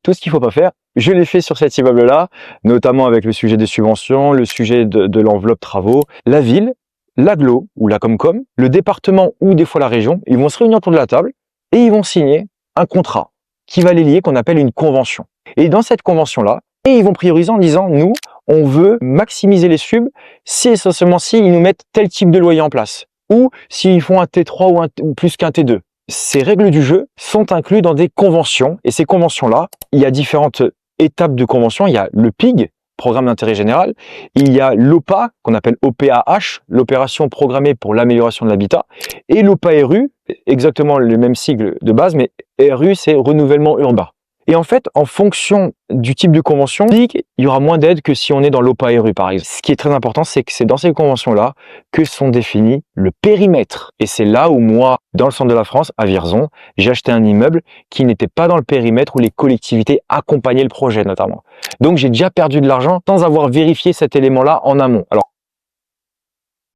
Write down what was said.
tout ce qu'il faut pas faire, je l'ai fait sur cet immeuble-là, notamment avec le sujet des subventions, le sujet de l'enveloppe travaux. La ville, l'agglo ou la Comcom, le département ou des fois la région, ils vont se réunir autour de la table et ils vont signer un contrat qui va les lier, qu'on appelle une convention. Et dans cette convention-là, ils vont prioriser en disant, nous, on veut maximiser les subs si essentiellement si ils nous mettent tel type de loyer en place, ou s'ils font un T3 ou plus qu'un T2. Ces règles du jeu sont incluses dans des conventions, et ces conventions-là, il y a différentes étapes de convention. Il y a le PIG, programme d'intérêt général, il y a l'OPA, qu'on appelle OPAH, l'opération programmée pour l'amélioration de l'habitat, et l'OPA-RU, exactement le même sigle de base, mais RU, c'est renouvellement urbain. Et en fait, en fonction du type de convention, il y aura moins d'aide que si on est dans l'OPA-RU, par exemple. Ce qui est très important, c'est que c'est dans ces conventions-là que sont définis le périmètre. Et c'est là où moi, dans le centre de la France, à Vierzon, j'ai acheté un immeuble qui n'était pas dans le périmètre où les collectivités accompagnaient le projet, notamment. Donc, j'ai déjà perdu de l'argent sans avoir vérifié cet élément-là en amont. Alors,